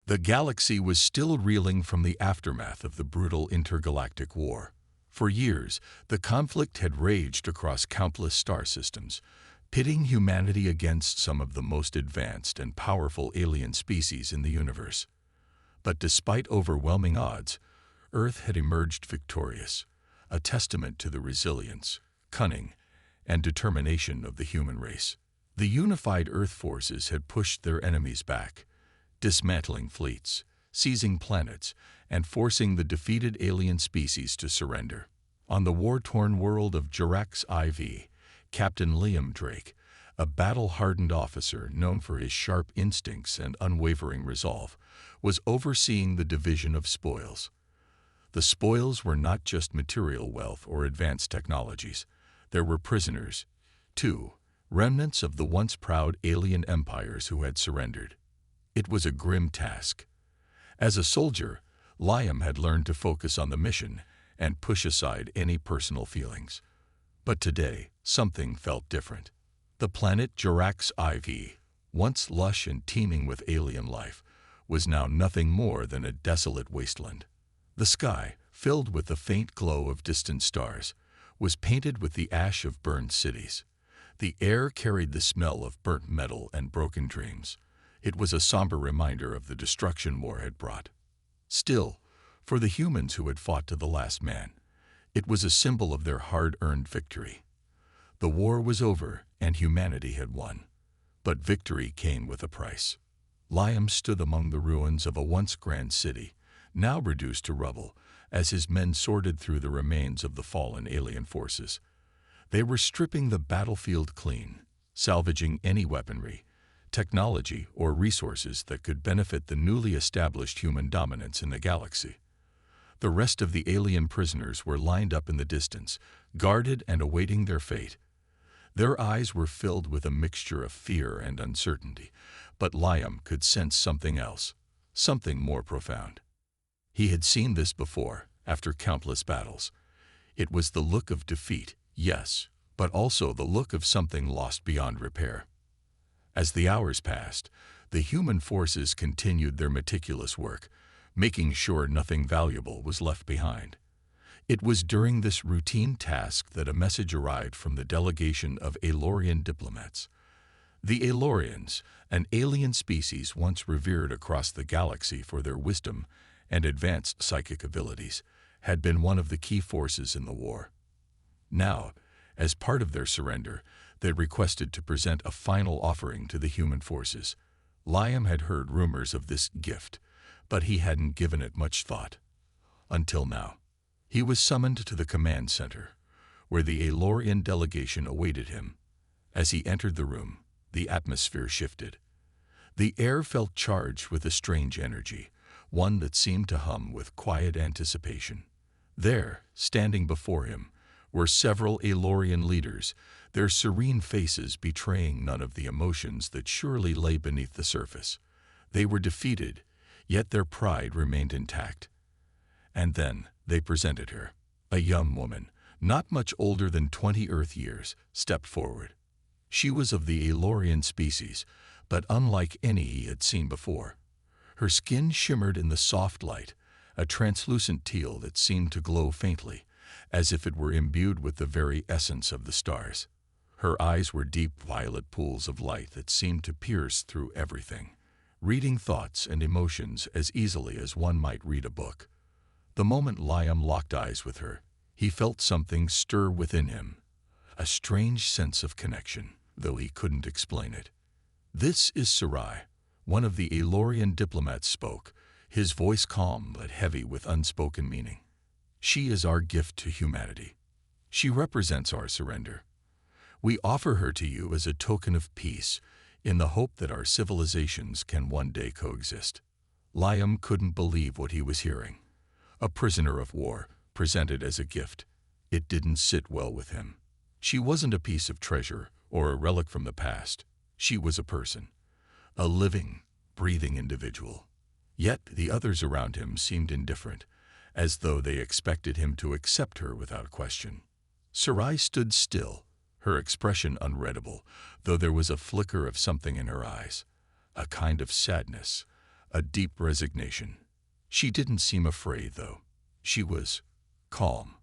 The galaxy was still reeling from the aftermath of the brutal intergalactic war. For years, the conflict had raged across countless star systems, pitting humanity against some of the most advanced and powerful alien species in the universe. But despite overwhelming odds, Earth had emerged victorious, a testament to the resilience, cunning, and determination of the human race. The unified Earth forces had pushed their enemies back, dismantling fleets, seizing planets, and forcing the defeated alien species to surrender. On the war-torn world of Jerax IV, Captain Liam Drake, a battle-hardened officer known for his sharp instincts and unwavering resolve, was overseeing the division of spoils. The spoils were not just material wealth or advanced technologies. There were prisoners, too, remnants of the once proud alien empires who had surrendered. It was a grim task. As a soldier, Liam had learned to focus on the mission and push aside any personal feelings. But today, something felt different. The planet Jerax IV, once lush and teeming with alien life, was now nothing more than a desolate wasteland. The sky, filled with the faint glow of distant stars, was painted with the ash of burned cities. The air carried the smell of burnt metal and broken dreams. It was a somber reminder of the destruction war had brought. Still, for the humans who had fought to the last man, it was a symbol of their hard-earned victory. The war was over and humanity had won. But victory came with a price. Liam stood among the ruins of a once grand city, now reduced to rubble, as his men sorted through the remains of the fallen alien forces. They were stripping the battlefield clean, salvaging any weaponry, technology, or resources that could benefit the newly established human dominance in the galaxy. The rest of the alien prisoners were lined up in the distance, guarded and awaiting their fate. Their eyes were filled with a mixture of fear and uncertainty, but Liam could sense something else, something more profound. He had seen this before, after countless battles. It was the look of defeat, yes, but also the look of something lost beyond repair. As the hours passed, the human forces continued their meticulous work, making sure nothing valuable was left behind. It was during this routine task that a message arrived from the delegation of Aelorian diplomats. The Aelorians, an alien species once revered across the galaxy for their wisdom and advanced psychic abilities, had been one of the key forces in the war. Now, as part of their surrender, they requested to present a final offering to the human forces. Liam had heard rumors of this gift, but he hadn't given it much thought. Until now. He was summoned to the command center, where the Aelorian delegation awaited him. As he entered the room, the atmosphere shifted. The air felt charged with a strange energy, one that seemed to hum with quiet anticipation. There, standing before him, were several Aelorian leaders, their serene faces betraying none of the emotions that surely lay beneath the surface. They were defeated, yet their pride remained intact. And then they presented her. A young woman, not much older than 20 Earth years, stepped forward. She was of the Aelorian species, but unlike any he had seen before. Her skin shimmered in the soft light, a translucent teal that seemed to glow faintly, as if it were imbued with the very essence of the stars. Her eyes were deep violet pools of light that seemed to pierce through everything, reading thoughts and emotions as easily as one might read a book. The moment Liam locked eyes with her, he felt something stir within him, a strange sense of connection, though he couldn't explain it. "This is Sarai," one of the Aelorian diplomats spoke, his voice calm but heavy with unspoken meaning. "She is our gift to humanity. She represents our surrender. We offer her to you as a token of peace, in the hope that our civilizations can one day coexist." Liam couldn't believe what he was hearing. A prisoner of war, presented as a gift. It didn't sit well with him. She wasn't a piece of treasure or a relic from the past. She was a person, a living, breathing individual. Yet the others around him seemed indifferent, as though they expected him to accept her without question. Sarai stood still, her expression unreadable, though there was a flicker of something in her eyes, a kind of sadness, a deep resignation. She didn't seem afraid, though. She was calm.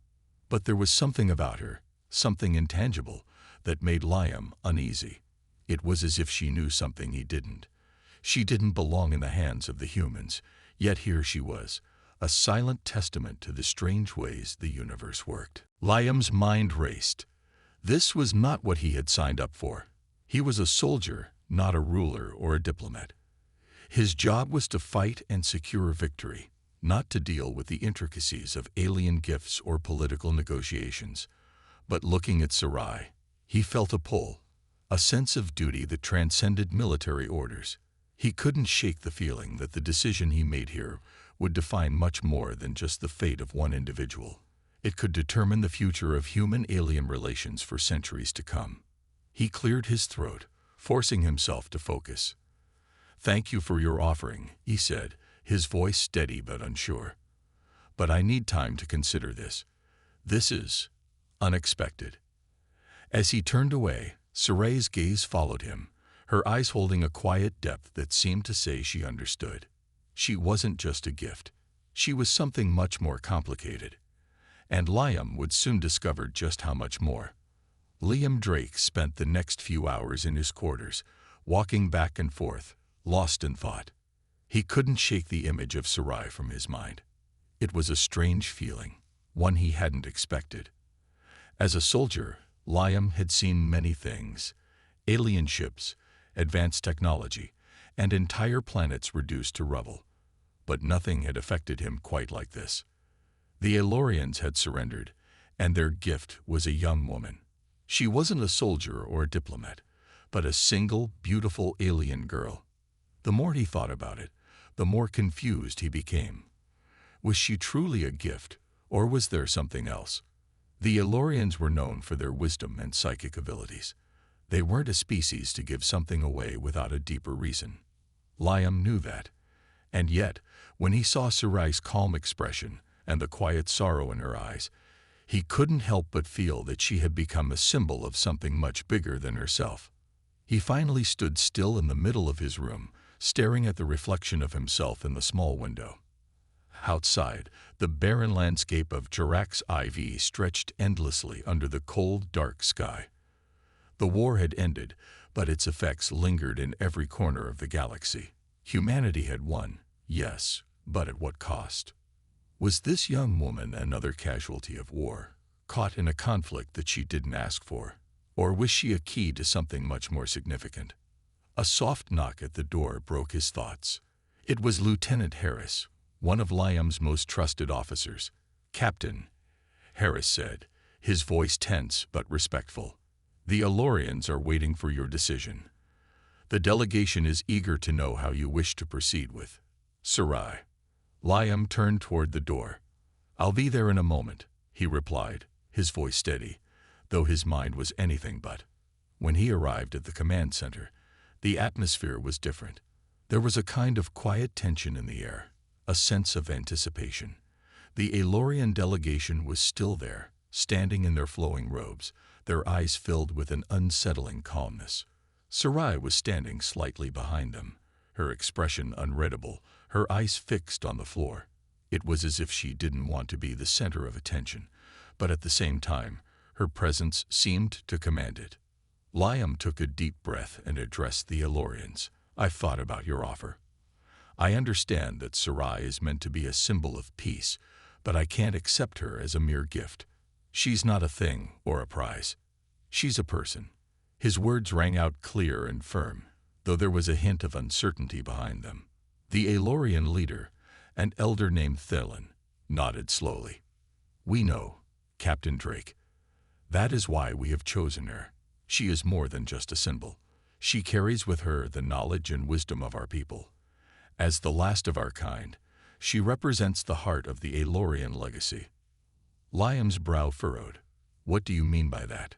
But there was something about her, something intangible, that made Liam uneasy. It was as if she knew something he didn't. She didn't belong in the hands of the humans, yet here she was, a silent testament to the strange ways the universe worked. Liam's mind raced. This was not what he had signed up for. He was a soldier, not a ruler or a diplomat. His job was to fight and secure victory, not to deal with the intricacies of alien gifts or political negotiations. But looking at Sarai, he felt a pull, a sense of duty that transcended military orders. He couldn't shake the feeling that the decision he made here would define much more than just the fate of one individual. It could determine the future of human-alien relations for centuries to come. He cleared his throat, forcing himself to focus. "Thank you for your offering," he said, his voice steady but unsure. "But I need time to consider this. This is unexpected." As he turned away, Sarai's gaze followed him, her eyes holding a quiet depth that seemed to say she understood. She wasn't just a gift. She was something much more complicated. And Liam would soon discover just how much more. Liam Drake spent the next few hours in his quarters, walking back and forth, lost in thought. He couldn't shake the image of Sarai from his mind. It was a strange feeling, one he hadn't expected. As a soldier, Liam had seen many things: alien ships, advanced technology, and entire planets reduced to rubble. But nothing had affected him quite like this. The Elorians had surrendered, and their gift was a young woman. She wasn't a soldier or a diplomat, but a single, beautiful alien girl. The more he thought about it, the more confused he became. Was she truly a gift, or was there something else? The Elorians were known for their wisdom and psychic abilities. They weren't a species to give something away without a deeper reason. Liam knew that. And yet, when he saw Sarai's calm expression and the quiet sorrow in her eyes, he couldn't help but feel that she had become a symbol of something much bigger than herself. He finally stood still in the middle of his room, staring at the reflection of himself in the small window. Outside, the barren landscape of Jarax IV stretched endlessly under the cold, dark sky. The war had ended, but its effects lingered in every corner of the galaxy. Humanity had won, yes, but at what cost? Was this young woman another casualty of war, caught in a conflict that she didn't ask for? Or was she a key to something much more significant? A soft knock at the door broke his thoughts. It was Lieutenant Harris, one of Liam's most trusted officers. "Captain," Harris said, his voice tense but respectful, "the Elorians are waiting for your decision. The delegation is eager to know how you wish to proceed with Sarai." Liam turned toward the door. "I'll be there in a moment," he replied, his voice steady, though his mind was anything but. When he arrived at the command center, the atmosphere was different. There was a kind of quiet tension in the air, a sense of anticipation. The Elorian delegation was still there, standing in their flowing robes, their eyes filled with an unsettling calmness. Sarai was standing slightly behind them, her expression unreadable, her eyes fixed on the floor. It was as if she didn't want to be the center of attention, but at the same time, her presence seemed to command it. Liam took a deep breath and addressed the Elorians. "I've thought about your offer. I understand that Sarai is meant to be a symbol of peace, but I can't accept her as a mere gift. She's not a thing or a prize. She's a person." His words rang out clear and firm, though there was a hint of uncertainty behind them. The Elorian leader, an elder named Thelen, nodded slowly. "We know, Captain Drake. That is why we have chosen her. She is more than just a symbol. She carries with her the knowledge and wisdom of our people. As the last of our kind, she represents the heart of the Elorian legacy." Liam's brow furrowed. "What do you mean by that?"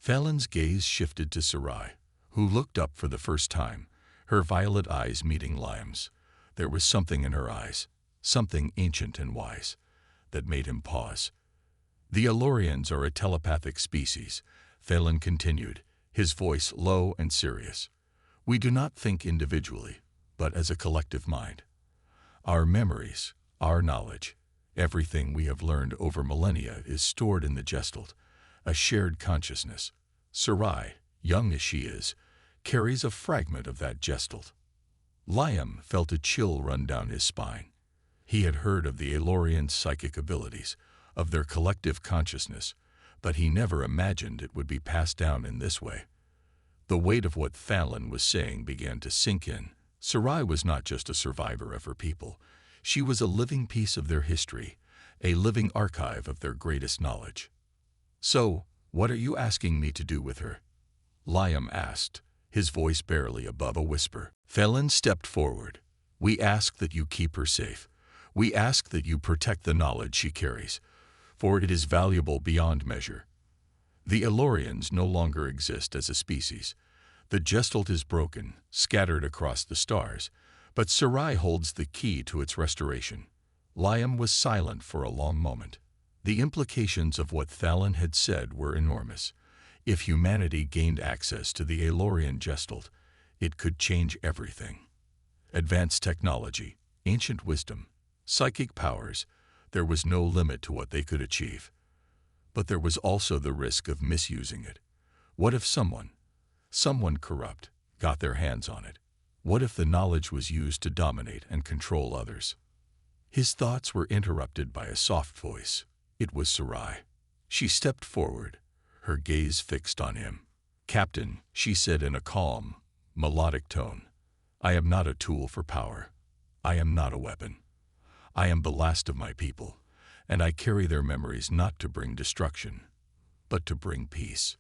Thelen's gaze shifted to Sarai, who looked up for the first time, her violet eyes meeting Liam's. There was something in her eyes, something ancient and wise, that made him pause. "The Elorians are a telepathic species," Thelen continued, his voice low and serious. "We do not think individually. but as a collective mind. Our memories, our knowledge, everything we have learned over millennia is stored in the Gestalt, a shared consciousness. Sarai, young as she is, carries a fragment of that Gestalt. Liam felt a chill run down his spine. He had heard of the Aelorians' psychic abilities, of their collective consciousness, but he never imagined it would be passed down in this way. The weight of what Thalen was saying began to sink in. Sarai was not just a survivor of her people. She was a living piece of their history, a living archive of their greatest knowledge. "So, what are you asking me to do with her?" Liam asked, his voice barely above a whisper. Thalen stepped forward. "We ask that you keep her safe. We ask that you protect the knowledge she carries, for it is valuable beyond measure. The Aelorians no longer exist as a species. The Gestalt is broken, scattered across the stars, but Sarai holds the key to its restoration." Liam was silent for a long moment. The implications of what Thalen had said were enormous. If humanity gained access to the Aelorian Gestalt, it could change everything. Advanced technology, ancient wisdom, psychic powers, there was no limit to what they could achieve. But there was also the risk of misusing it. What if someone corrupt, got their hands on it? What if the knowledge was used to dominate and control others? His thoughts were interrupted by a soft voice. It was Sarai. She stepped forward, her gaze fixed on him. "Captain," she said in a calm, melodic tone, "I am not a tool for power. I am not a weapon. I am the last of my people, and I carry their memories not to bring destruction, but to bring peace."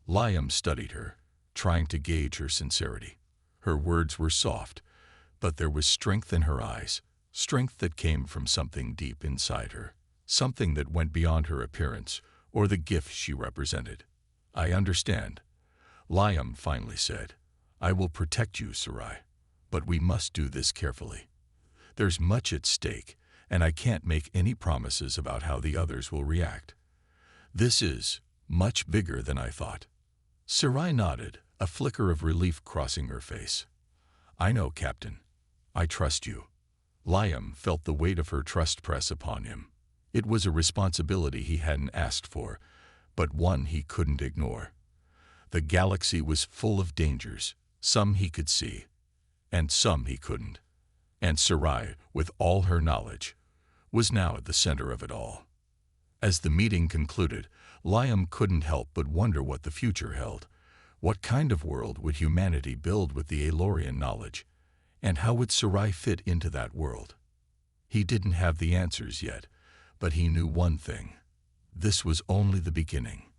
Liam studied her, trying to gauge her sincerity. Her words were soft, but there was strength in her eyes, strength that came from something deep inside her, something that went beyond her appearance or the gift she represented. "I understand," Liam finally said. "I will protect you, Sarai, but we must do this carefully. There's much at stake, and I can't make any promises about how the others will react. This is much bigger than I thought." Sarai nodded, a flicker of relief crossing her face. "I know, Captain. I trust you." Liam felt the weight of her trust press upon him. It was a responsibility he hadn't asked for, but one he couldn't ignore. The galaxy was full of dangers, some he could see, and some he couldn't. And Sarai, with all her knowledge, was now at the center of it all. As the meeting concluded, Liam couldn't help but wonder what the future held. What kind of world would humanity build with the Aelorian knowledge, and how would Sarai fit into that world? He didn't have the answers yet, but he knew one thing. This was only the beginning.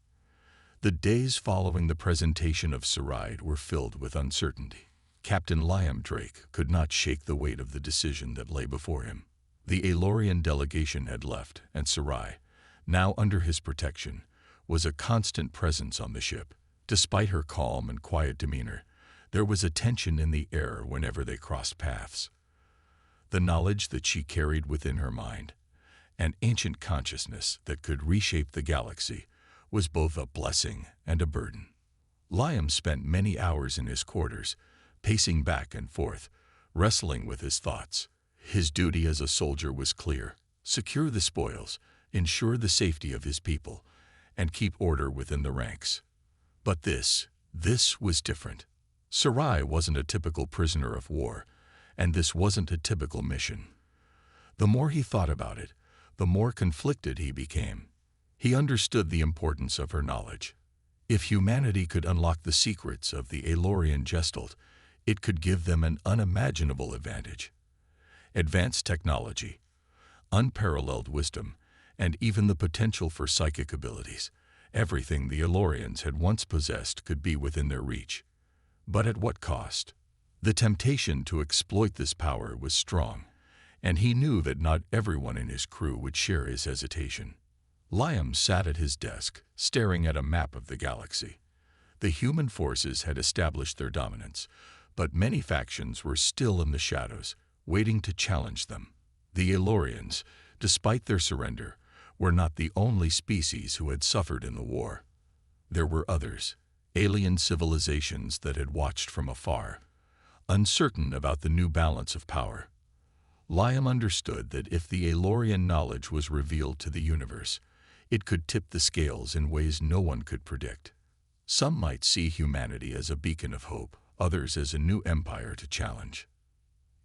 The days following the presentation of Sarai were filled with uncertainty. Captain Liam Drake could not shake the weight of the decision that lay before him. The Aelorian delegation had left, and Sarai, now under his protection, was a constant presence on the ship. Despite her calm and quiet demeanor, there was a tension in the air whenever they crossed paths. The knowledge that she carried within her mind, an ancient consciousness that could reshape the galaxy, was both a blessing and a burden. Liam spent many hours in his quarters, pacing back and forth, wrestling with his thoughts. His duty as a soldier was clear: secure the spoils, ensure the safety of his people, and keep order within the ranks. But this was different. Sarai wasn't a typical prisoner of war, and this wasn't a typical mission. The more he thought about it, the more conflicted he became. He understood the importance of her knowledge. If humanity could unlock the secrets of the Aelorian Gestalt, it could give them an unimaginable advantage. Advanced technology, unparalleled wisdom, and even the potential for psychic abilities. Everything the Aelorians had once possessed could be within their reach. But at what cost? The temptation to exploit this power was strong, and he knew that not everyone in his crew would share his hesitation. Liam sat at his desk, staring at a map of the galaxy. The human forces had established their dominance, but many factions were still in the shadows, waiting to challenge them. The Aelorians, despite their surrender, were not the only species who had suffered in the war. There were others, alien civilizations that had watched from afar, uncertain about the new balance of power. Liam understood that if the Aelorian knowledge was revealed to the universe, it could tip the scales in ways no one could predict. Some might see humanity as a beacon of hope, others as a new empire to challenge.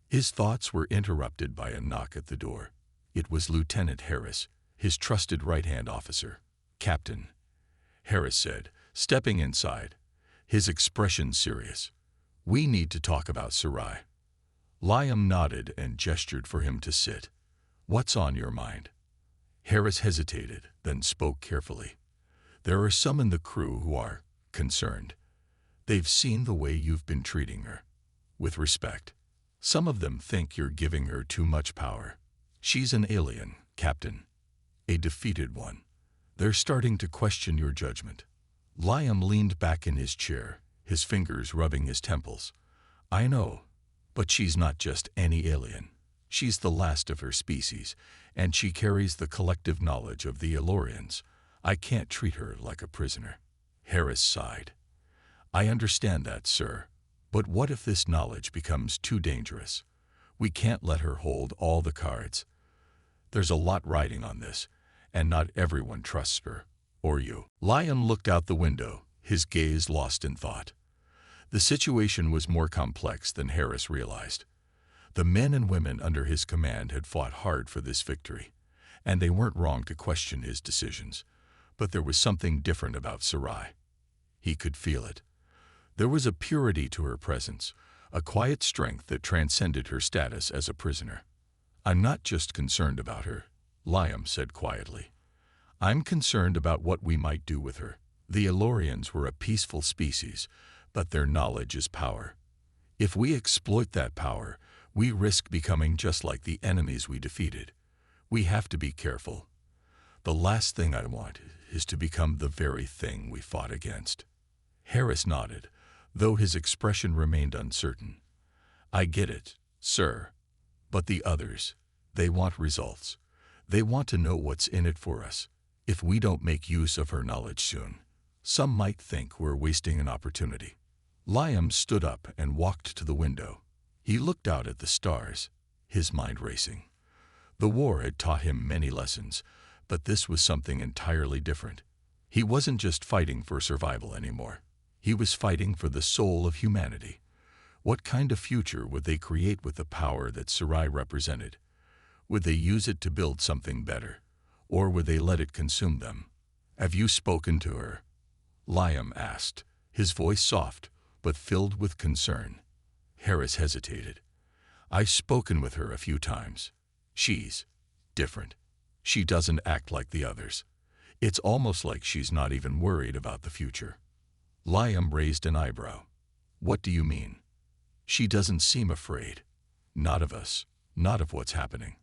His thoughts were interrupted by a knock at the door. It was Lieutenant Harris, his trusted right-hand officer. "Captain," Harris said, stepping inside, his expression serious. "We need to talk about Sarai." Liam nodded and gestured for him to sit. "What's on your mind?" Harris hesitated, then spoke carefully. "There are some in the crew who are concerned. They've seen the way you've been treating her. With respect. Some of them think you're giving her too much power. She's an alien, Captain. A defeated one. They're starting to question your judgment." Liam leaned back in his chair, his fingers rubbing his temples. "I know, but she's not just any alien. She's the last of her species, and she carries the collective knowledge of the Aelorians. I can't treat her like a prisoner." Harris sighed. "I understand that, sir. But what if this knowledge becomes too dangerous? We can't let her hold all the cards. There's a lot riding on this, and not everyone trusts her, or you." Liam looked out the window, his gaze lost in thought. The situation was more complex than Harris realized. The men and women under his command had fought hard for this victory, and they weren't wrong to question his decisions. But there was something different about Sarai. He could feel it. There was a purity to her presence, a quiet strength that transcended her status as a prisoner. "I'm not just concerned about her," Liam said quietly. "I'm concerned about what we might do with her. The Aelorians were a peaceful species, but their knowledge is power. If we exploit that power, we risk becoming just like the enemies we defeated. We have to be careful. The last thing I want is to become the very thing we fought against." Harris nodded, though his expression remained uncertain. "I get it, sir. But the others, they want results. They want to know what's in it for us. If we don't make use of her knowledge soon, some might think we're wasting an opportunity." Liam stood up and walked to the window. He looked out at the stars, his mind racing. The war had taught him many lessons, but this was something entirely different. He wasn't just fighting for survival anymore. He was fighting for the soul of humanity. What kind of future would they create with the power that Sarai represented? Would they use it to build something better, or would they let it consume them? "Have you spoken to her?" Liam asked, his voice soft, but filled with concern. Harris hesitated. "I've spoken with her a few times. She's different. She doesn't act like the others. It's almost like she's not even worried about the future." Liam raised an eyebrow. "What do you mean?" "She doesn't seem afraid. Not of us, not of what's happening.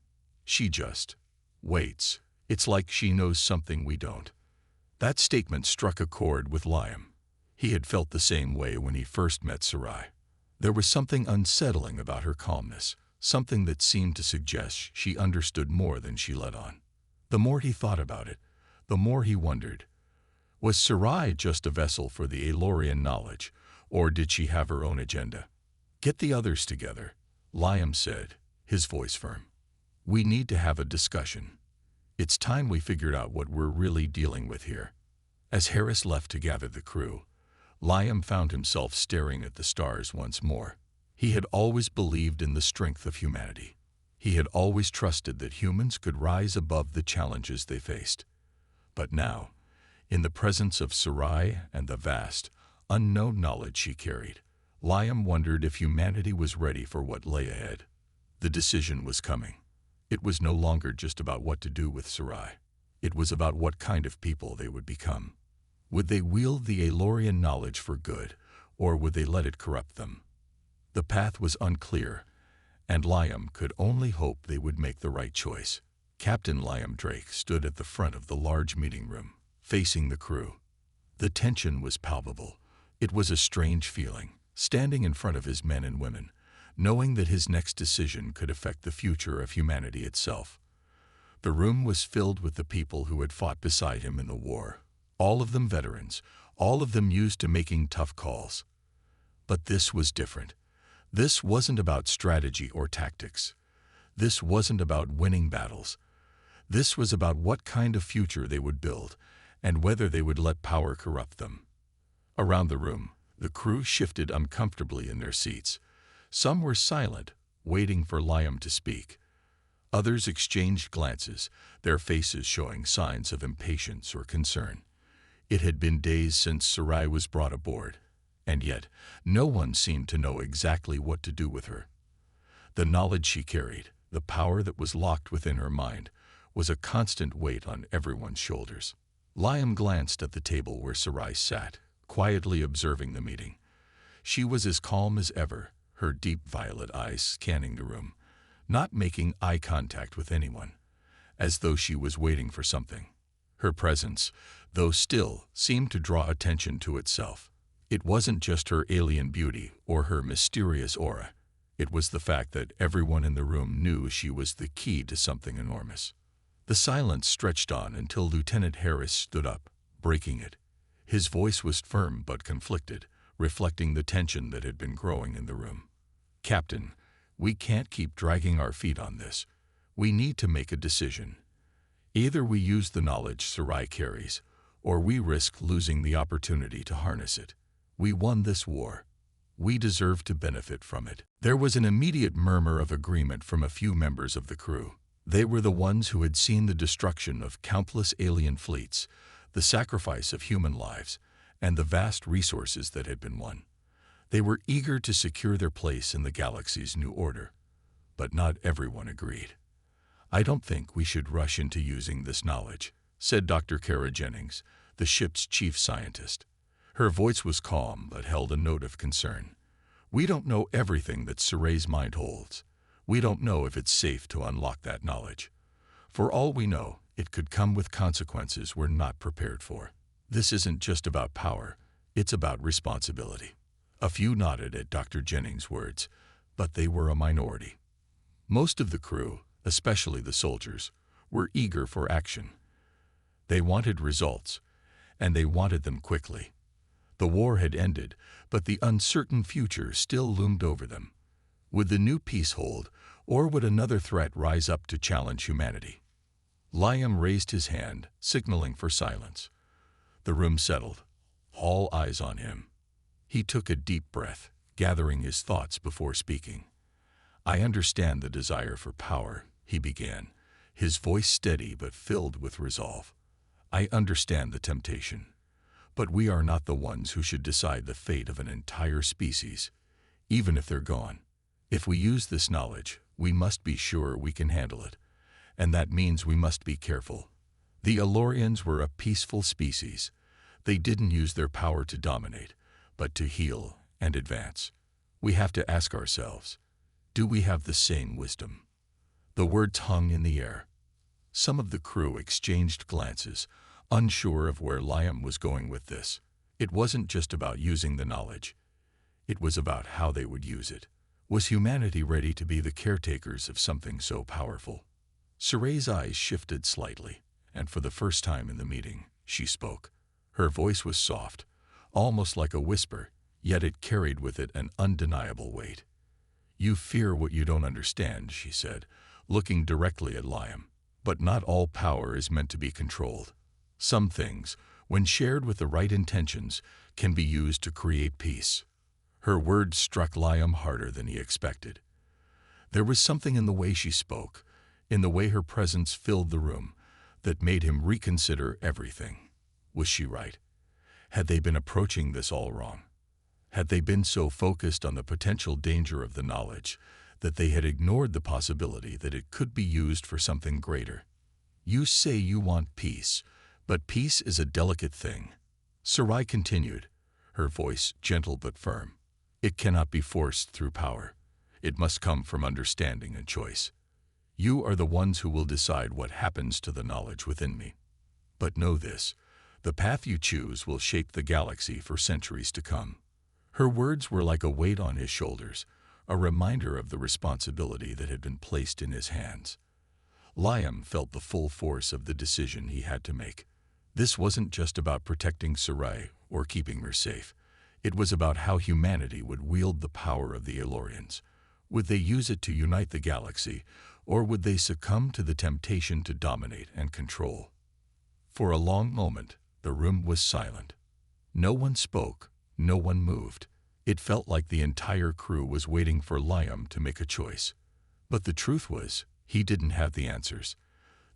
She just waits. It's like she knows something we don't." That statement struck a chord with Liam. He had felt the same way when he first met Sarai. There was something unsettling about her calmness, something that seemed to suggest she understood more than she let on. The more he thought about it, the more he wondered, was Sarai just a vessel for the Aelorian knowledge, or did she have her own agenda? "Get the others together," Liam said, his voice firm. "We need to have a discussion. It's time we figured out what we're really dealing with here." As Harris left to gather the crew, Liam found himself staring at the stars once more. He had always believed in the strength of humanity. He had always trusted that humans could rise above the challenges they faced. But now, in the presence of Sarai and the vast, unknown knowledge she carried, Liam wondered if humanity was ready for what lay ahead. The decision was coming. It was no longer just about what to do with Sarai. It was about what kind of people they would become. Would they wield the Aelorian knowledge for good, or would they let it corrupt them? The path was unclear, and Liam could only hope they would make the right choice. Captain Liam Drake stood at the front of the large meeting room, facing the crew. The tension was palpable. It was a strange feeling, standing in front of his men and women, knowing that his next decision could affect the future of humanity itself. The room was filled with the people who had fought beside him in the war, all of them veterans, all of them used to making tough calls. But this was different. This wasn't about strategy or tactics. This wasn't about winning battles. This was about what kind of future they would build and whether they would let power corrupt them. Around the room, the crew shifted uncomfortably in their seats. Some were silent, waiting for Liam to speak. Others exchanged glances, their faces showing signs of impatience or concern. It had been days since Sarai was brought aboard, and yet no one seemed to know exactly what to do with her. The knowledge she carried, the power that was locked within her mind, was a constant weight on everyone's shoulders. Liam glanced at the table where Sarai sat, quietly observing the meeting. She was as calm as ever, her deep violet eyes scanning the room, not making eye contact with anyone, as though she was waiting for something. Her presence, though still, seemed to draw attention to itself. It wasn't just her alien beauty or her mysterious aura. It was the fact that everyone in the room knew she was the key to something enormous. The silence stretched on until Lieutenant Harris stood up, breaking it. His voice was firm but conflicted, reflecting the tension that had been growing in the room. "Captain, we can't keep dragging our feet on this. We need to make a decision. Either we use the knowledge Sarai carries, or we risk losing the opportunity to harness it. We won this war. We deserve to benefit from it." There was an immediate murmur of agreement from a few members of the crew. They were the ones who had seen the destruction of countless alien fleets, the sacrifice of human lives, and the vast resources that had been won. They were eager to secure their place in the galaxy's new order. But not everyone agreed. "I don't think we should rush into using this knowledge," said Dr. Kara Jennings, the ship's chief scientist. Her voice was calm but held a note of concern. "We don't know everything that Saray's mind holds. We don't know if it's safe to unlock that knowledge. For all we know, it could come with consequences we're not prepared for. This isn't just about power, it's about responsibility." A few nodded at Dr. Jennings' words, but they were a minority. Most of the crew, especially the soldiers, were eager for action. They wanted results, and they wanted them quickly. The war had ended, but the uncertain future still loomed over them. Would the new peace hold, or would another threat rise up to challenge humanity? Liam raised his hand, signaling for silence. The room settled, all eyes on him. He took a deep breath, gathering his thoughts before speaking. "I understand the desire for power," he began, his voice steady but filled with resolve. "I understand the temptation. But we are not the ones who should decide the fate of an entire species, even if they're gone. If we use this knowledge, we must be sure we can handle it, and that means we must be careful. The Alorians were a peaceful species. They didn't use their power to dominate, but to heal and advance. We have to ask ourselves, do we have the same wisdom?" The words hung in the air. Some of the crew exchanged glances, unsure of where Liam was going with this. It wasn't just about using the knowledge. It was about how they would use it. Was humanity ready to be the caretakers of something so powerful? Saray's eyes shifted slightly, and for the first time in the meeting, she spoke. Her voice was soft, almost like a whisper, yet it carried with it an undeniable weight. "You fear what you don't understand," she said, looking directly at Liam. "But not all power is meant to be controlled. Some things, when shared with the right intentions, can be used to create peace." Her words struck Liam harder than he expected. There was something in the way she spoke, in the way her presence filled the room, that made him reconsider everything. Was she right? Had they been approaching this all wrong? Had they been so focused on the potential danger of the knowledge that they had ignored the possibility that it could be used for something greater? "You say you want peace, but peace is a delicate thing," Sarai continued, her voice gentle but firm. "It cannot be forced through power. It must come from understanding and choice. You are the ones who will decide what happens to the knowledge within me. But know this, the path you choose will shape the galaxy for centuries to come." Her words were like a weight on his shoulders, a reminder of the responsibility that had been placed in his hands. Liam felt the full force of the decision he had to make. This wasn't just about protecting Sarai or keeping her safe. It was about how humanity would wield the power of the Elorians. Would they use it to unite the galaxy, or would they succumb to the temptation to dominate and control? For a long moment, the room was silent. No one spoke, no one moved. It felt like the entire crew was waiting for Liam to make a choice. But the truth was, he didn't have the answers.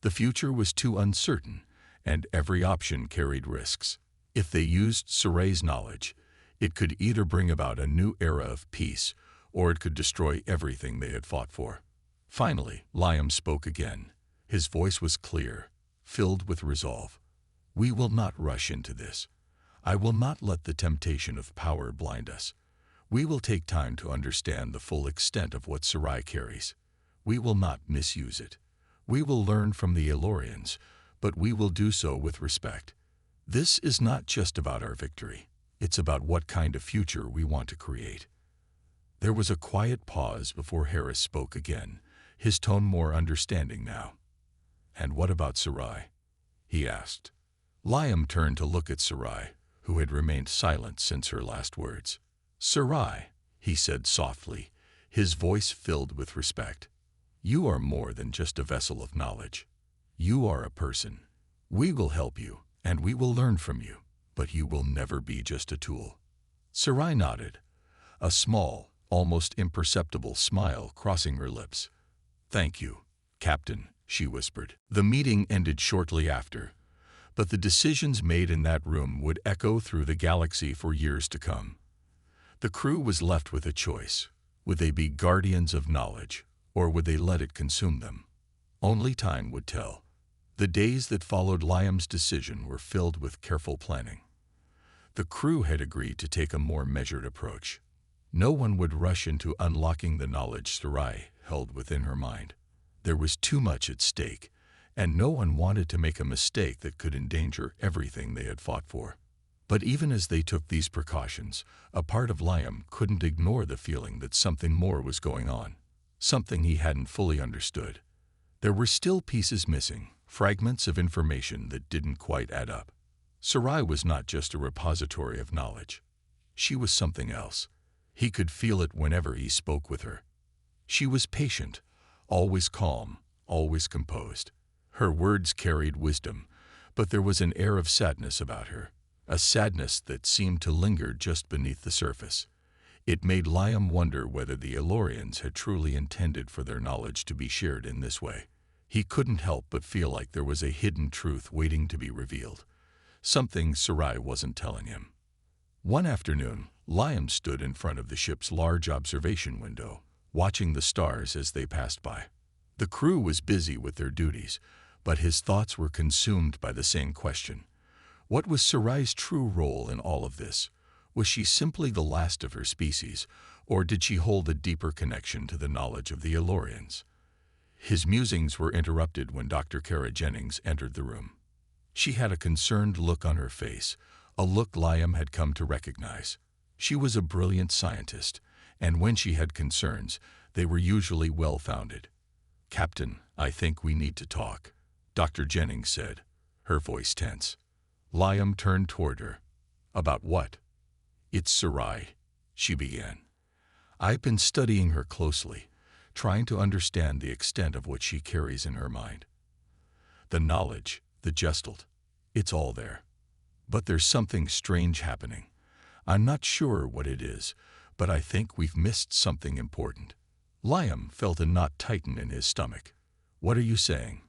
The future was too uncertain, and every option carried risks. If they used Suray's knowledge, it could either bring about a new era of peace, or it could destroy everything they had fought for. Finally, Liam spoke again. His voice was clear, filled with resolve. "We will not rush into this. I will not let the temptation of power blind us. We will take time to understand the full extent of what Sci-Fi carries. We will not misuse it. We will learn from the Elorians, but we will do so with respect. This is not just about our victory. It's about what kind of future we want to create." There was a quiet pause before Harris spoke again, his tone more understanding now. "And what about Sci-Fi?" he asked. Liam turned to look at Sci-Fi, who had remained silent since her last words. "Sci-Fi," he said softly, his voice filled with respect. "You are more than just a vessel of knowledge. You are a person. We will help you, and we will learn from you, but you will never be just a tool." Sci-Fi nodded, a small, almost imperceptible smile crossing her lips. "Thank you, Captain," she whispered. The meeting ended shortly after, but the decisions made in that room would echo through the galaxy for years to come. The crew was left with a choice. Would they be guardians of knowledge, or would they let it consume them? Only time would tell. The days that followed Liam's decision were filled with careful planning. The crew had agreed to take a more measured approach. No one would rush into unlocking the knowledge Sci-Fi held within her mind. There was too much at stake, and no one wanted to make a mistake that could endanger everything they had fought for. But even as they took these precautions, a part of Liam couldn't ignore the feeling that something more was going on, something he hadn't fully understood. There were still pieces missing, fragments of information that didn't quite add up. Sci-Fi was not just a repository of knowledge. She was something else. He could feel it whenever he spoke with her. She was patient, always calm, always composed. Her words carried wisdom, but there was an air of sadness about her, a sadness that seemed to linger just beneath the surface. It made Liam wonder whether the Elorians had truly intended for their knowledge to be shared in this way. He couldn't help but feel like there was a hidden truth waiting to be revealed, something Sci-Fi wasn't telling him. One afternoon, Liam stood in front of the ship's large observation window, watching the stars as they passed by. The crew was busy with their duties, but his thoughts were consumed by the same question. What was Sci-Fi's true role in all of this? Was she simply the last of her species, or did she hold a deeper connection to the knowledge of the Elorians? His musings were interrupted when Dr. Kara Jennings entered the room. She had a concerned look on her face, a look Liam had come to recognize. She was a brilliant scientist, and when she had concerns, they were usually well-founded. "Captain, I think we need to talk," Dr. Jennings said, her voice tense. Liam turned toward her. "About what?" "It's Sci-Fi," she began. "I've been studying her closely, trying to understand the extent of what she carries in her mind. The knowledge, the gestalt, it's all there. But there's something strange happening. I'm not sure what it is, but I think we've missed something important." Liam felt a knot tighten in his stomach. "What are you saying?"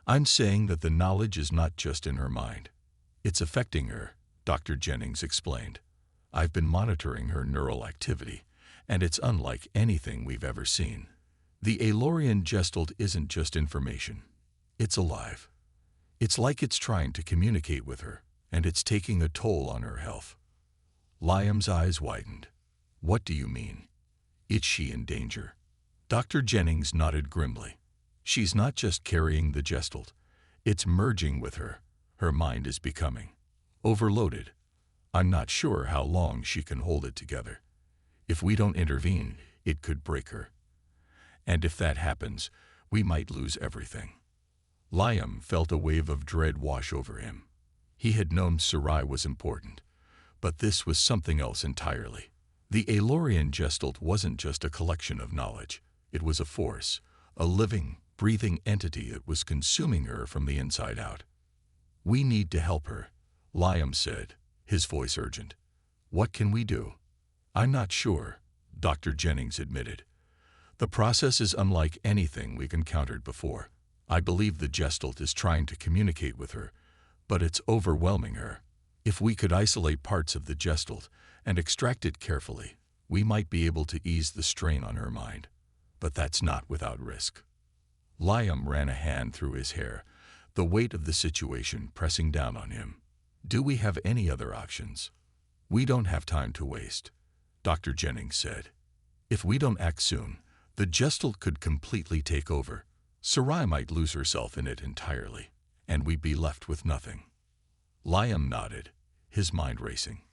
"I'm saying that the knowledge is not just in her mind. It's affecting her," Dr. Jennings explained. "I've been monitoring her neural activity, and it's unlike anything we've ever seen. The Elorian gestalt isn't just information. It's alive. It's like it's trying to communicate with her, and it's taking a toll on her health." Liam's eyes widened. "What do you mean? Is she in danger?" Dr. Jennings nodded grimly. "She's not just carrying the gestalt. It's merging with her. Her mind is becoming overloaded. I'm not sure how long she can hold it together. If we don't intervene, it could break her. And if that happens, we might lose everything." Liam felt a wave of dread wash over him. He had known Sci-Fi was important, But this was something else entirely. The Aelorian Gestalt wasn't just a collection of knowledge. It was a force, a living, breathing entity that was consuming her from the inside out. "We need to help her," Liam said, his voice urgent. "What can we do?" "I'm not sure," Dr. Jennings admitted. "The process is unlike anything we've encountered before. I believe the Gestalt is trying to communicate with her, but it's overwhelming her. If we could isolate parts of the Gestalt and extract it carefully, we might be able to ease the strain on her mind. But that's not without risk." Liam ran a hand through his hair, the weight of the situation pressing down on him. "Do we have any other options?" "We don't have time to waste," Dr. Jennings said. "If we don't act soon, the Gestalt could completely take over. Sarai might lose herself in it entirely, and we'd be left with nothing." Liam nodded, his mind racing.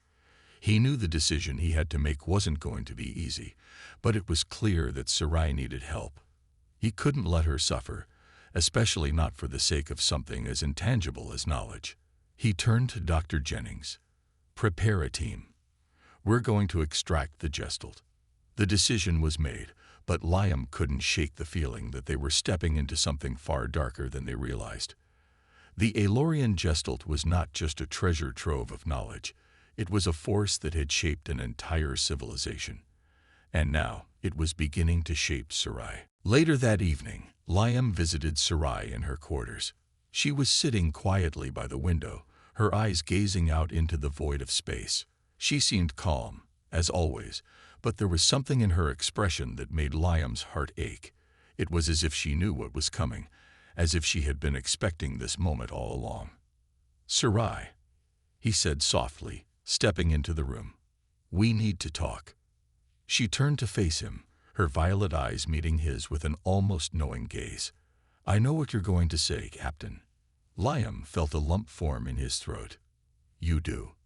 He knew the decision he had to make wasn't going to be easy, but it was clear that Sarai needed help. He couldn't let her suffer, especially not for the sake of something as intangible as knowledge. He turned to Dr. Jennings. "Prepare a team. We're going to extract the Gestalt." The decision was made, but Liam couldn't shake the feeling that they were stepping into something far darker than they realized. The Aelorian Gestalt was not just a treasure trove of knowledge. It was a force that had shaped an entire civilization. And now it was beginning to shape Sarai. Later that evening, Liam visited Sarai in her quarters. She was sitting quietly by the window, her eyes gazing out into the void of space. She seemed calm, as always, but there was something in her expression that made Liam's heart ache. It was as if she knew what was coming, as if she had been expecting this moment all along. "Sarai," he said softly, stepping into the room. "We need to talk." She turned to face him, her violet eyes meeting his with an almost knowing gaze. "I know what you're going to say, Captain." Liam felt a lump form in his throat. "You do?"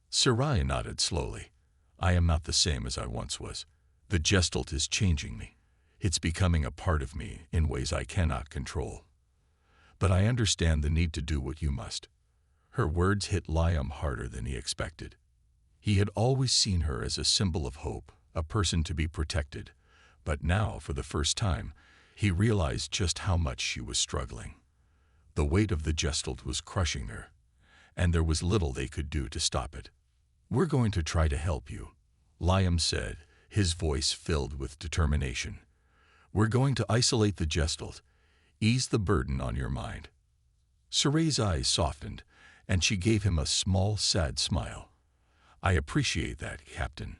Sarai nodded slowly. "I am not the same as I once was. The Gestalt is changing me. It's becoming a part of me in ways I cannot control. But I understand the need to do what you must." Her words hit Liam harder than he expected. He had always seen her as a symbol of hope, a person to be protected, but now, for the first time, he realized just how much she was struggling. The weight of the Gestalt was crushing her, and there was little they could do to stop it. "We're going to try to help you," Liam said, his voice filled with determination. "We're going to isolate the Gestalt, ease the burden on your mind." Sarai's eyes softened, and she gave him a small, sad smile. "I appreciate that, Captain.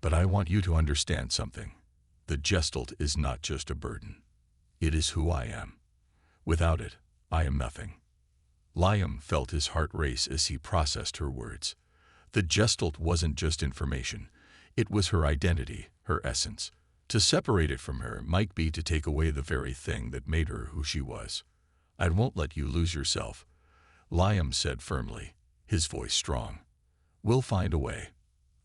But I want you to understand something. The Gestalt is not just a burden. It is who I am. Without it, I am nothing." Liam felt his heart race as he processed her words. The Gestalt wasn't just information. It was her identity, her essence. To separate it from her might be to take away the very thing that made her who she was. "I won't let you lose yourself," Liam said firmly, his voice strong. "We'll find a way.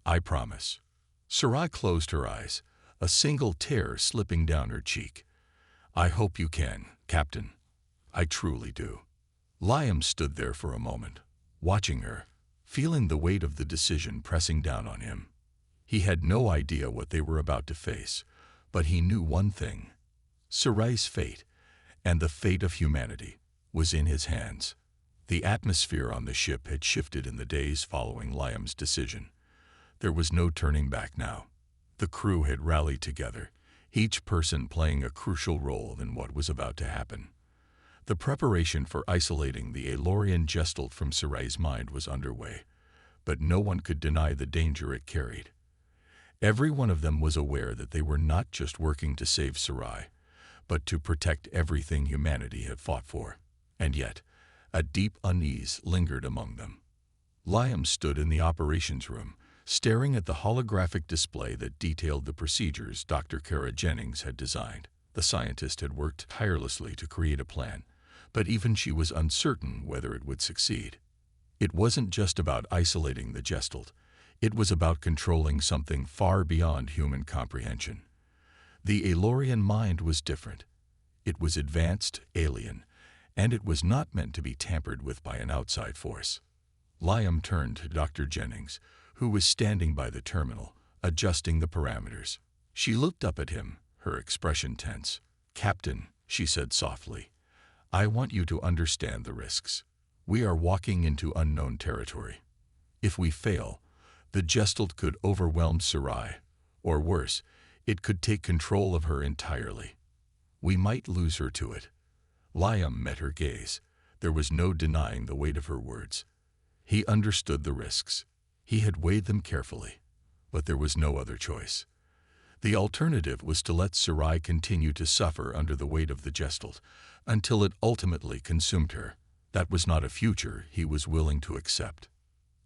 I promise." Sarai closed her eyes, a single tear slipping down her cheek. "I hope you can, Captain. I truly do." Liam stood there for a moment, watching her, feeling the weight of the decision pressing down on him. He had no idea what they were about to face, but he knew one thing. Sarai's fate, and the fate of humanity, was in his hands. The atmosphere on the ship had shifted in the days following Liam's decision. There was no turning back now. The crew had rallied together, each person playing a crucial role in what was about to happen. The preparation for isolating the Aelorian Gestalt from Sarai's mind was underway, but no one could deny the danger it carried. Every one of them was aware that they were not just working to save Sarai, but to protect everything humanity had fought for. And yet, a deep unease lingered among them. Liam stood in the operations room, staring at the holographic display that detailed the procedures Dr. Kara Jennings had designed. The scientist had worked tirelessly to create a plan, but even she was uncertain whether it would succeed. It wasn't just about isolating the Gestalt. It was about controlling something far beyond human comprehension. The Aelorian mind was different. It was advanced, alien, and it was not meant to be tampered with by an outside force. Liam turned to Dr. Jennings, who was standing by the terminal, adjusting the parameters. She looked up at him, her expression tense. "Captain," she said softly, "I want you to understand the risks. We are walking into unknown territory. If we fail, the Gestalt could overwhelm Sarai, or worse, it could take control of her entirely. We might lose her to it." Liam met her gaze. There was no denying the weight of her words. He understood the risks. He had weighed them carefully, but there was no other choice. The alternative was to let Sarai continue to suffer under the weight of the Gestalt until it ultimately consumed her. That was not a future he was willing to accept.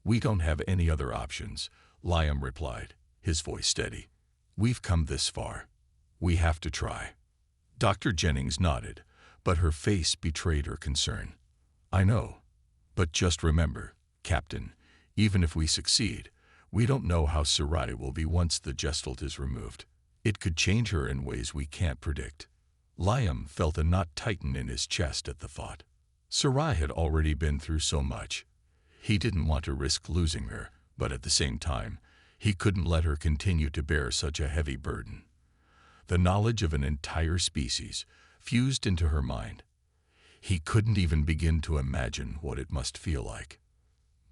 "We don't have any other options," Liam replied, his voice steady. "We've come this far. We have to try." Dr. Jennings nodded, but her face betrayed her concern. "I know. But just remember, Captain, even if we succeed, we don't know how Sarai will be once the Gestalt is removed. It could change her in ways we can't predict." Liam felt a knot tighten in his chest at the thought. Sarai had already been through so much. He didn't want to risk losing her, but at the same time, he couldn't let her continue to bear such a heavy burden. The knowledge of an entire species fused into her mind. He couldn't even begin to imagine what it must feel like.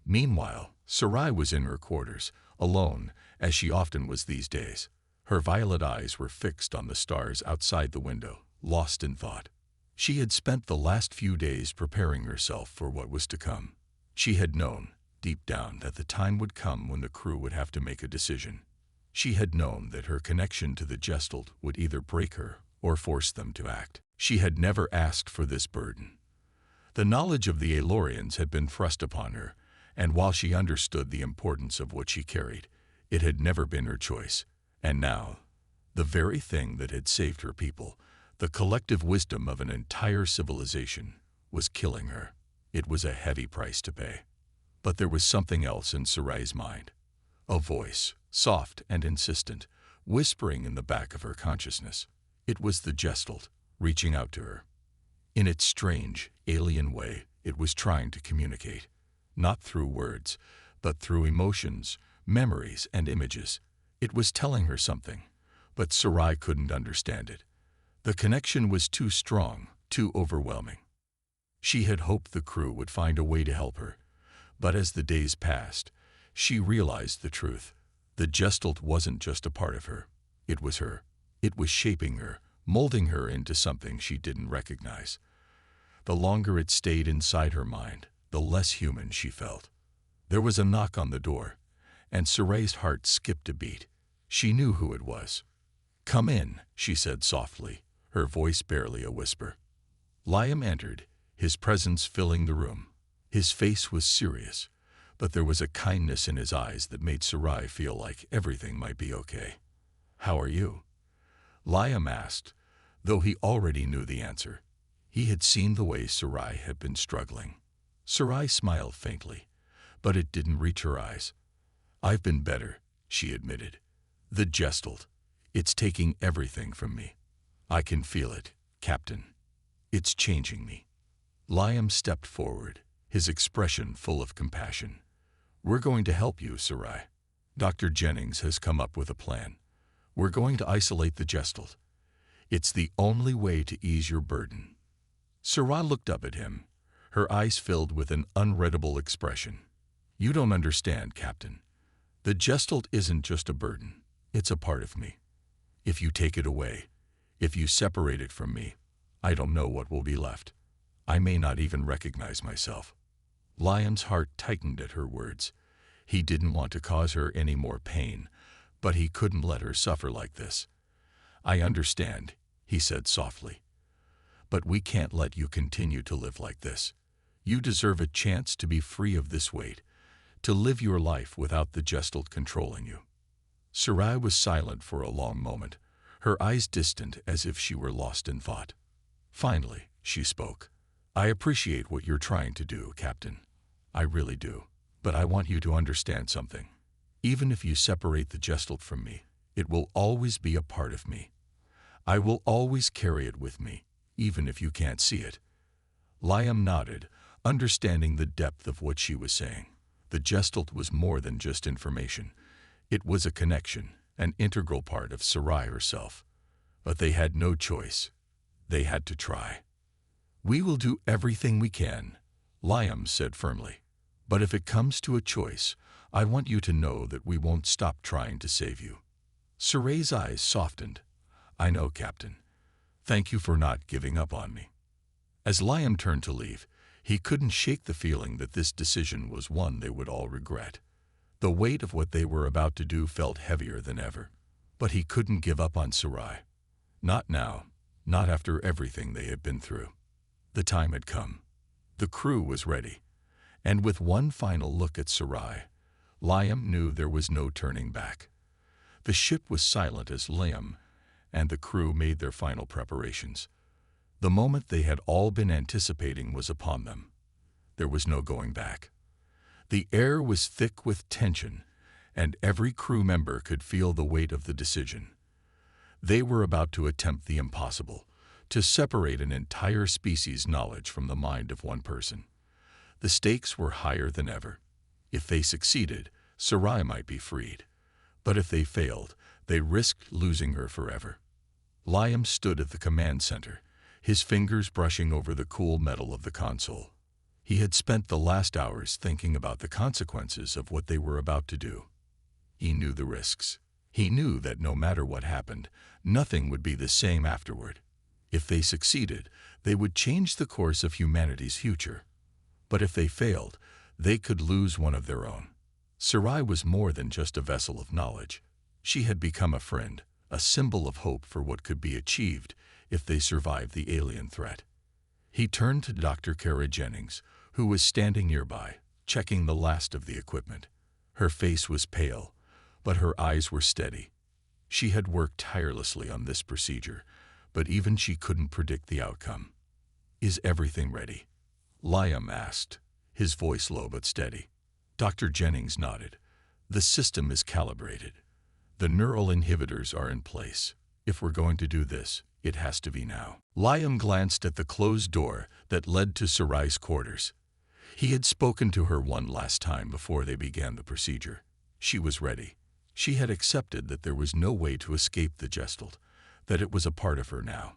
Meanwhile, Sarai was in her quarters, alone, as she often was these days. Her violet eyes were fixed on the stars outside the window, lost in thought. She had spent the last few days preparing herself for what was to come. She had known, deep down, that the time would come when the crew would have to make a decision. She had known that her connection to the Gestalt would either break her or force them to act. She had never asked for this burden. The knowledge of the Aelorians had been thrust upon her, and while she understood the importance of what she carried, it had never been her choice. And now, the very thing that had saved her people, the collective wisdom of an entire civilization, was killing her. It was a heavy price to pay. But there was something else in Sarai's mind. A voice, soft and insistent, whispering in the back of her consciousness. It was the Gestalt, reaching out to her. In its strange, alien way, it was trying to communicate. Not through words, but through emotions, memories, and images. It was telling her something, but Sarai couldn't understand it. The connection was too strong, too overwhelming. She had hoped the crew would find a way to help her, but as the days passed, she realized the truth. The Gestalt wasn't just a part of her. It was her. It was shaping her, molding her into something she didn't recognize. The longer it stayed inside her mind, the less human she felt. There was a knock on the door, and Sarai's heart skipped a beat. She knew who it was. "Come in," she said softly, her voice barely a whisper. Liam entered, his presence filling the room. His face was serious, but there was a kindness in his eyes that made Sarai feel like everything might be okay. "How are you?" Liam asked, though he already knew the answer. He had seen the way Sarai had been struggling. Sarai smiled faintly, but it didn't reach her eyes. "I've been better," she admitted. "The Gestalt. It's taking everything from me. I can feel it, Captain. It's changing me." Liam stepped forward, his expression full of compassion. "We're going to help you, Sarai. Dr. Jennings has come up with a plan. We're going to isolate the Gestalt. It's the only way to ease your burden." Sarai looked up at him, her eyes filled with an unreadable expression. "You don't understand, Captain. The Gestalt isn't just a burden. It's a part of me. If you take it away, if you separate it from me, I don't know what will be left. I may not even recognize myself." Liam's heart tightened at her words. He didn't want to cause her any more pain, but he couldn't let her suffer like this. "I understand," he said softly. "But we can't let you continue to live like this. You deserve a chance to be free of this weight, to live your life without the Gestalt controlling you." Sarai was silent for a long moment, her eyes distant as if she were lost in thought. Finally, she spoke. "I appreciate what you're trying to do, Captain. I really do. But I want you to understand something. Even if you separate the Gestalt from me, it will always be a part of me. I will always carry it with me, even if you can't see it." Liam nodded, understanding the depth of what she was saying. The Gestalt was more than just information. It was a connection, an integral part of Sarai herself. But they had no choice. They had to try. "We will do everything we can," Liam said firmly. "But if it comes to a choice, I want you to know that we won't stop trying to save you." Saray's eyes softened. "I know, Captain. Thank you for not giving up on me." As Liam turned to leave, he couldn't shake the feeling that this decision was one they would all regret. The weight of what they were about to do felt heavier than ever. But he couldn't give up on Sarai. Not now, not after everything they had been through. The time had come. The crew was ready. And with one final look at Sarai, Liam knew there was no turning back. The ship was silent as Liam and the crew made their final preparations. The moment they had all been anticipating was upon them. There was no going back. The air was thick with tension, and every crew member could feel the weight of the decision. They were about to attempt the impossible, to separate an entire species' knowledge from the mind of one person. The stakes were higher than ever. If they succeeded, Sarai might be freed. But if they failed, they risked losing her forever. Liam stood at the command center, his fingers brushing over the cool metal of the console. He had spent the last hours thinking about the consequences of what they were about to do. He knew the risks. He knew that no matter what happened, nothing would be the same afterward. If they succeeded, they would change the course of humanity's future. But if they failed, they could lose one of their own. Sarai was more than just a vessel of knowledge. She had become a friend, a symbol of hope for what could be achieved if they survived the alien threat. He turned to Dr. Kara Jennings, who was standing nearby, checking the last of the equipment. Her face was pale, but her eyes were steady. She had worked tirelessly on this procedure, but even she couldn't predict the outcome. "Is everything ready?" Liam asked, his voice low but steady. Dr. Jennings nodded. "The system is calibrated. The neural inhibitors are in place. If we're going to do this, it has to be now." Liam glanced at the closed door that led to Sarai's quarters. He had spoken to her one last time before they began the procedure. She was ready. She had accepted that there was no way to escape the Gestalt, that it was a part of her now.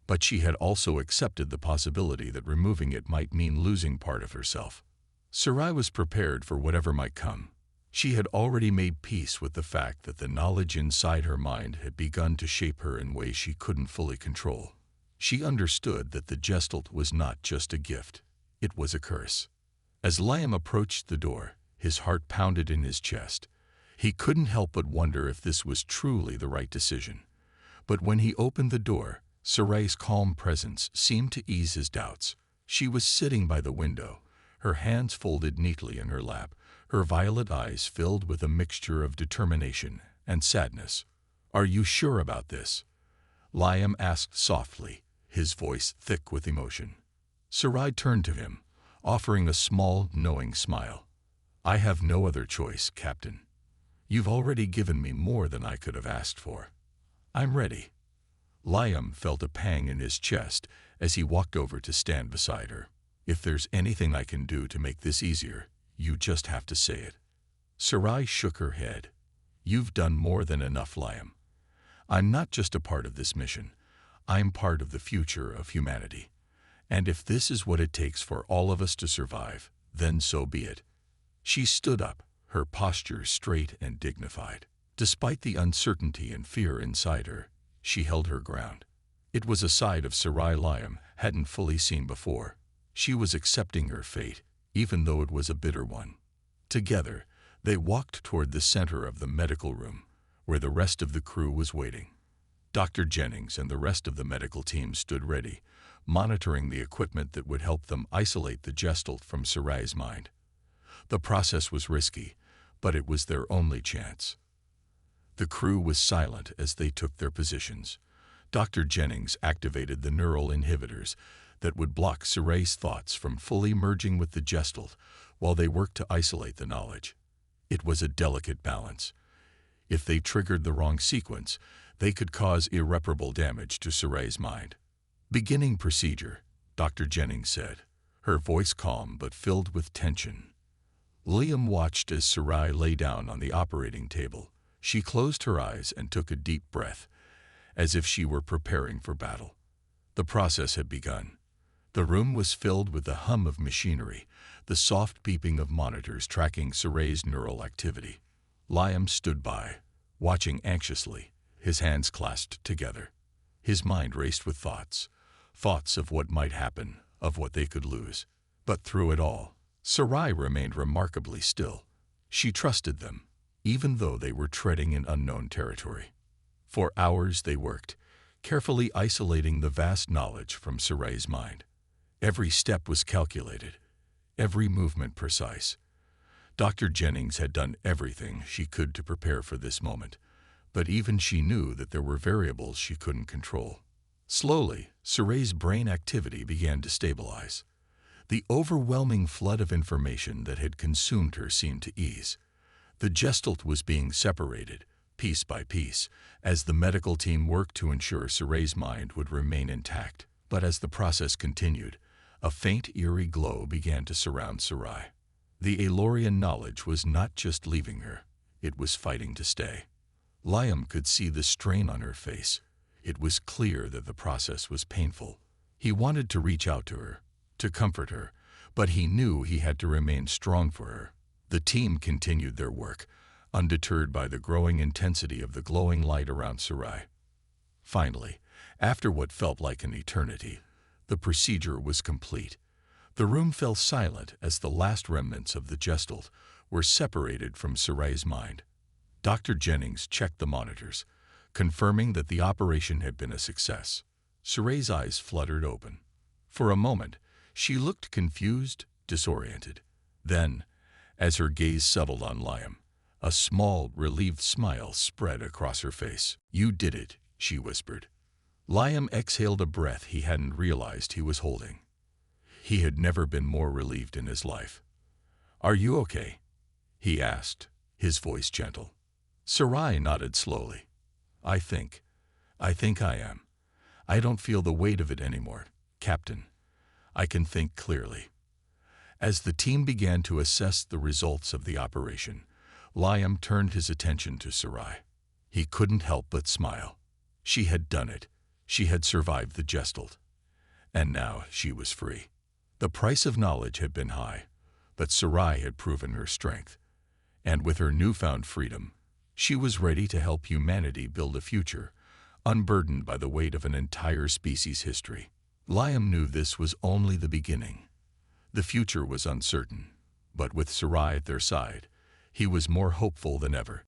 But she had also accepted the possibility that removing it might mean losing part of herself. Sarai was prepared for whatever might come. She had already made peace with the fact that the knowledge inside her mind had begun to shape her in ways she couldn't fully control. She understood that the Gestalt was not just a gift, it was a curse. As Liam approached the door, his heart pounded in his chest. He couldn't help but wonder if this was truly the right decision. But when he opened the door, Sarai's calm presence seemed to ease his doubts. She was sitting by the window, her hands folded neatly in her lap, her violet eyes filled with a mixture of determination and sadness. "Are you sure about this?" Liam asked softly, his voice thick with emotion. Sarai turned to him, offering a small, knowing smile. "I have no other choice, Captain. You've already given me more than I could have asked for. I'm ready." Liam felt a pang in his chest as he walked over to stand beside her. "If there's anything I can do to make this easier, you just have to say it." Sarai shook her head. "You've done more than enough, Liam. I'm not just a part of this mission. I'm part of the future of humanity. And if this is what it takes for all of us to survive, then so be it." She stood up, her posture straight and dignified. Despite the uncertainty and fear inside her, she held her ground. It was a side of Sarai Liam hadn't fully seen before. She was accepting her fate, even though it was a bitter one. Together, they walked toward the center of the medical room, where the rest of the crew was waiting. Dr. Jennings and the rest of the medical team stood ready, monitoring the equipment that would help them isolate the Gestalt from Sarai's mind. The process was risky, but it was their only chance. The crew was silent as they took their positions. Dr. Jennings activated the neural inhibitors that would block Sarai's thoughts from fully merging with the Gestalt while they worked to isolate the knowledge. It was a delicate balance. If they triggered the wrong sequence, they could cause irreparable damage to Sarai's mind. "Beginning procedure," Dr. Jennings said, her voice calm but filled with tension. Liam watched as Sarai lay down on the operating table. She closed her eyes and took a deep breath, as if she were preparing for battle. The process had begun. The room was filled with the hum of machinery, the soft beeping of monitors tracking Sarai's neural activity. Liam stood by, watching anxiously, his hands clasped together. His mind raced with thoughts of what might happen, of what they could lose. But through it all, Sarai remained remarkably still. She trusted them, even though they were treading in unknown territory. For hours they worked, carefully isolating the vast knowledge from Sarai's mind. Every step was calculated, every movement precise. Dr. Jennings had done everything she could to prepare for this moment, but even she knew that there were variables she couldn't control. Slowly, Sarai's brain activity began to stabilize. The overwhelming flood of information that had consumed her seemed to ease. The gestalt was being separated, piece by piece, as the medical team worked to ensure Sarai's mind would remain intact. But as the process continued, a faint, eerie glow began to surround Sarai. The Aelorian knowledge was not just leaving her, it was fighting to stay. Liam could see the strain on her face. It was clear that the process was painful. He wanted to reach out to her, to comfort her, but he knew he had to remain strong for her. The team continued their work, undeterred by the growing intensity of the glowing light around Sarai. Finally, after what felt like an eternity, the procedure was complete. The room fell silent as the last remnants of the gestalt were separated from Sarai's mind. Dr. Jennings checked the monitors, confirming that the operation had been a success. Sarai's eyes fluttered open. For a moment, she looked confused, disoriented. Then, as her gaze settled on Liam, a small, relieved smile spread across her face. "You did it," she whispered. Liam exhaled a breath he hadn't realized he was holding. He had never been more relieved in his life. "Are you okay?" he asked, his voice gentle. Sarai nodded slowly. I think I am. I don't feel the weight of it anymore, Captain. I can think clearly." As the team began to assess the results of the operation, Liam turned his attention to Sarai. He couldn't help but smile. She had done it. She had survived the gestalt. And now she was free. The price of knowledge had been high, but Sarai had proven her strength. And with her newfound freedom, she was ready to help humanity build a future, unburdened by the weight of an entire species' history. Liam knew this was only the beginning. The future was uncertain, but with Sarai at their side, he was more hopeful than ever.